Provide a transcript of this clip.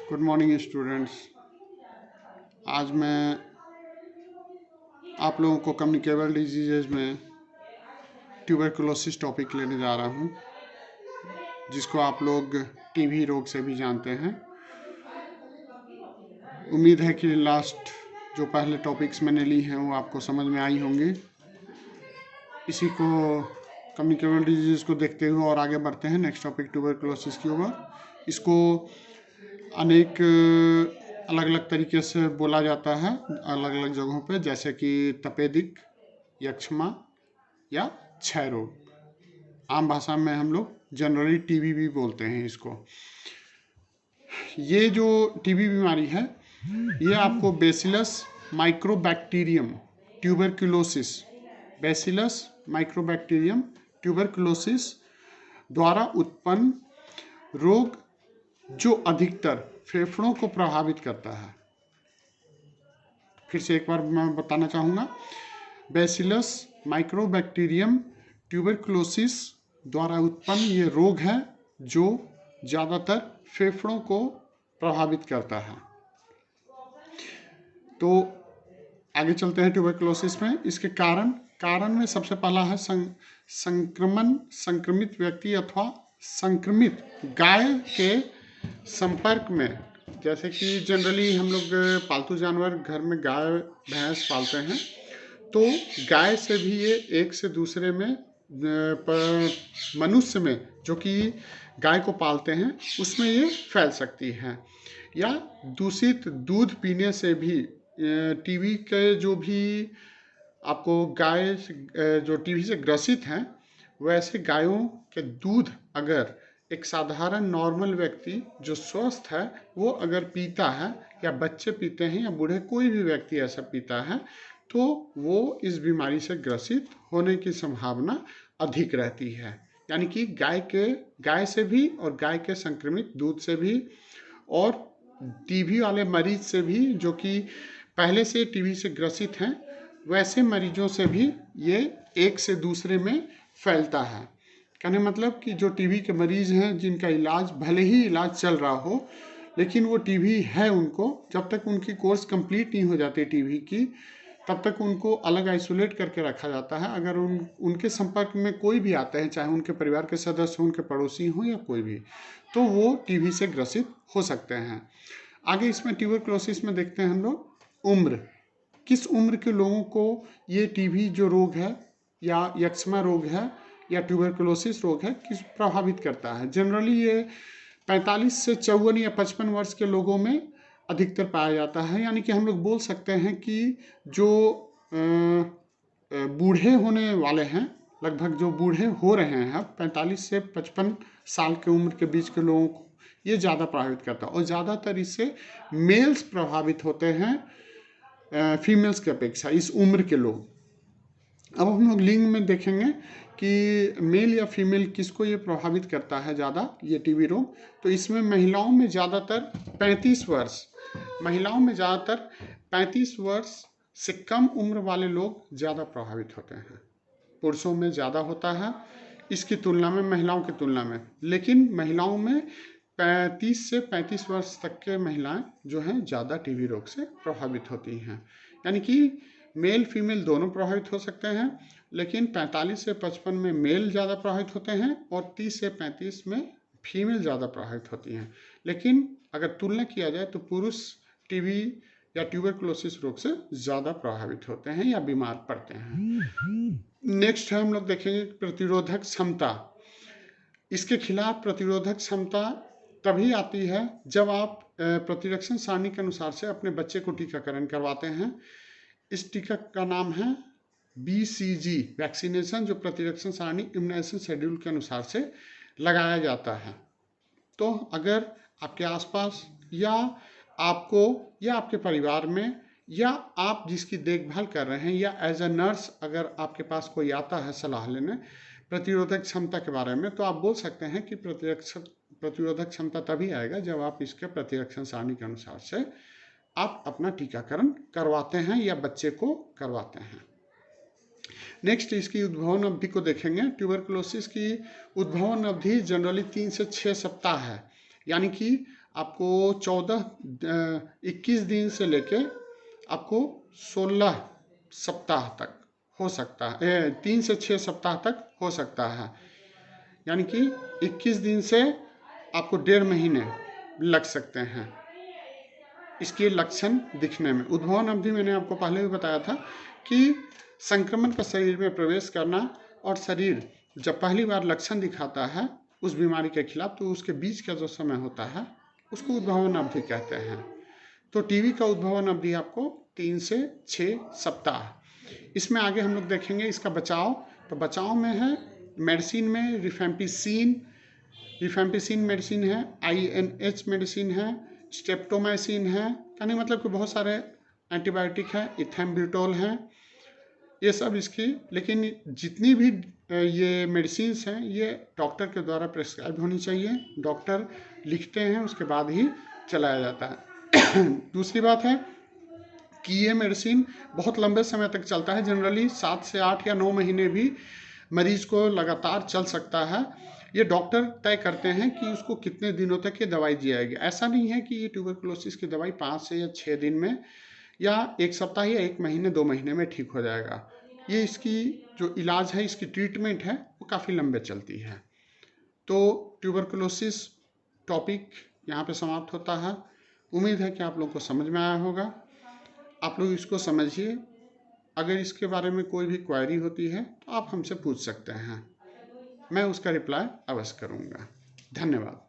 Good morning students. आज मैं आप लोगों को कम्युनिकेबल डिजीजेज में ट्यूबरकुलोसिस टॉपिक लेने जा रहा हूँ, जिसको आप लोग टीबी रोग से भी जानते हैं। उम्मीद है कि लास्ट जो पहले टॉपिक्स मैंने ली हैं वो आपको समझ में आई होंगी। इसी को कम्युनिकेबल डिजीज को देखते हुए और आगे बढ़ते हैं नेक्स्ट टॉपिक ट्यूबरकुलोसिस की ओर। इसको अनेक अलग अलग तरीके से बोला जाता है अलग अलग जगहों पे, जैसे कि तपेदिक, यक्ष्मा या क्षय रोग। आम भाषा में हम लोग जनरली टीबी भी बोलते हैं इसको। ये जो टीबी बीमारी है ये आपको bacillus mycobacterium tuberculosis, bacillus mycobacterium tuberculosis द्वारा उत्पन्न रोग जो अधिकतर फेफड़ों को प्रभावित करता है। फिर से एक बार मैं बताना चाहूँगा, बेसिलस माइक्रोबैक्टीरियम ट्यूबरकुलोसिस द्वारा उत्पन्न ये रोग है जो ज़्यादातर फेफड़ों को प्रभावित करता है। तो आगे चलते हैं ट्यूबरकुलोसिस में। इसके कारण में सबसे पहला है संक्रमित व्यक्ति अथवा संक्रमित गाय के संपर्क में। जैसे कि जनरली हम लोग पालतू जानवर घर में गाय भैंस पालते हैं, तो गाय से भी ये एक से दूसरे में मनुष्य में जो कि गाय को पालते हैं उसमें ये फैल सकती है, या दूषित दूध पीने से भी टीबी के जो भी आपको गाय जो टीबी से ग्रसित हैं वैसे गायों के दूध अगर एक साधारण नॉर्मल व्यक्ति जो स्वस्थ है वो अगर पीता है, या बच्चे पीते हैं या बूढ़े कोई भी व्यक्ति ऐसा पीता है, तो वो इस बीमारी से ग्रसित होने की संभावना अधिक रहती है। यानी कि गाय से भी और गाय के संक्रमित दूध से भी और टीबी वाले मरीज से भी जो कि पहले से टीबी से ग्रसित हैं वैसे मरीजों से भी ये एक से दूसरे में फैलता है। कहने मतलब कि जो टीबी के मरीज हैं जिनका इलाज भले ही इलाज चल रहा हो लेकिन वो टीबी है उनको, जब तक उनकी कोर्स कंप्लीट नहीं हो जाती टीबी की तब तक उनको अलग आइसोलेट करके रखा जाता है। अगर उनके संपर्क में कोई भी आते हैं, चाहे उनके परिवार के सदस्य हों, उनके पड़ोसी हों या कोई भी, तो वो टीबी से ग्रसित हो सकते हैं। आगे इसमें ट्यूबरकुलोसिस में देखते हैं हम लोग उम्र, किस उम्र के लोगों को ये टीबी जो रोग है या यक्ष्मा रोग है या ट्यूबरकुलोसिस रोग है किस प्रभावित करता है। जनरली ये 45 से 54 या 55 वर्ष के लोगों में अधिकतर पाया जाता है। यानी कि हम लोग बोल सकते हैं कि जो बूढ़े होने वाले हैं, लगभग जो बूढ़े हो रहे हैं 45 से 55 साल के उम्र के बीच के लोगों को ये ज़्यादा प्रभावित करता है, और ज़्यादातर इससे मेल्स प्रभावित होते हैं फीमेल्स की अपेक्षा, इस उम्र के लोग। अब हम लोग लिंग में देखेंगे कि मेल या फीमेल किसको ये प्रभावित करता है ज़्यादा ये टीबी रोग। तो इसमें महिलाओं में ज़्यादातर 35 वर्ष, महिलाओं में ज़्यादातर 35 वर्ष से कम उम्र वाले लोग ज़्यादा प्रभावित होते हैं। पुरुषों में ज़्यादा होता है इसकी तुलना में, महिलाओं की तुलना में, लेकिन महिलाओं में 30 से 35 वर्ष तक के महिलाएं जो हैं ज़्यादा टीबी रोग से प्रभावित होती हैं। यानी कि मेल फीमेल दोनों प्रभावित हो सकते हैं, लेकिन 45 से 55 में मेल ज़्यादा प्रभावित होते हैं और 30 से 35 में फीमेल ज़्यादा प्रभावित होती हैं। लेकिन अगर तुलना किया जाए तो पुरुष टीबी या ट्यूबरकुलोसिस रोग से ज़्यादा प्रभावित होते हैं या बीमार पड़ते हैं। नेक्स्ट है हम लोग देखेंगे प्रतिरोधक क्षमता। इसके खिलाफ प्रतिरोधक क्षमता तभी आती है जब आप प्रतिरक्षण सारणी के अनुसार से अपने बच्चे को टीकाकरण करवाते हैं। इस टीका का नाम है BCG वैक्सीनेशन, जो प्रतिरक्षण सारणी इम्यूनाइजेशन शेड्यूल के अनुसार से लगाया जाता है। तो अगर आपके आसपास या आपको या आपके परिवार में या आप जिसकी देखभाल कर रहे हैं या एज अ नर्स अगर आपके पास कोई आता है सलाह लेने प्रतिरोधक क्षमता के बारे में, तो आप बोल सकते हैं कि प्रतिरोधक क्षमता तभी आएगा जब आप इसके प्रतिरक्षण सारणी के अनुसार से आप अपना टीकाकरण करवाते हैं या बच्चे को करवाते हैं। नेक्स्ट इसकी उद्भवन अवधि को देखेंगे। ट्यूबरकुलोसिस की उद्भवन अवधि जनरली 3 से 6 सप्ताह है। यानी कि आपको 21 दिन से लेके आपको 16 सप्ताह तक हो सकता है, 3 से 6 सप्ताह तक हो सकता है। यानी कि 21 दिन से आपको 1.5 महीने लग सकते हैं इसके लक्षण दिखने में। उद्भवन अवधि मैंने आपको पहले भी बताया था कि संक्रमण का शरीर में प्रवेश करना और शरीर जब पहली बार लक्षण दिखाता है उस बीमारी के खिलाफ, तो उसके बीच का जो समय होता है उसको उद्भवन अवधि कहते हैं। तो टीबी का उद्भवन अवधि आपको 3 से 6 सप्ताह। इसमें आगे हम लोग देखेंगे इसका बचाव। तो बचाव में है मेडिसिन में रिफेम्पिसिन मेडिसिन है, INH मेडिसिन है, स्ट्रेप्टोमाइसिन है, यानी मतलब कि बहुत सारे एंटीबायोटिक है, इथेम्ब्यूटोल है, ये सब इसकी। लेकिन जितनी भी ये मेडिसिन हैं ये डॉक्टर के द्वारा प्रेस्क्राइब होनी चाहिए, डॉक्टर लिखते हैं उसके बाद ही चलाया जाता है। दूसरी बात है कि ये मेडिसिन बहुत लंबे समय तक चलता है, जनरली 7 से 8 या 9 महीने भी मरीज को लगातार चल सकता है। ये डॉक्टर तय करते हैं कि उसको कितने दिनों तक ये दवाई दी जाएगी। ऐसा नहीं है कि ये ट्यूबरकुलोसिस की दवाई 5 से या 6 दिन में या 1 सप्ताह या 1 महीने 2 महीने में ठीक हो जाएगा। ये इसकी जो इलाज है, इसकी ट्रीटमेंट है, वो काफ़ी लंबे चलती है। तो ट्यूबरकुलोसिस टॉपिक यहाँ पे समाप्त होता है। उम्मीद है कि आप लोगों को समझ में आया होगा। आप लोग इसको समझिए। अगर इसके बारे में कोई भी क्वेरी होती है तो आप हमसे पूछ सकते हैं, मैं उसका रिप्लाई अवश्य करूँगा। धन्यवाद।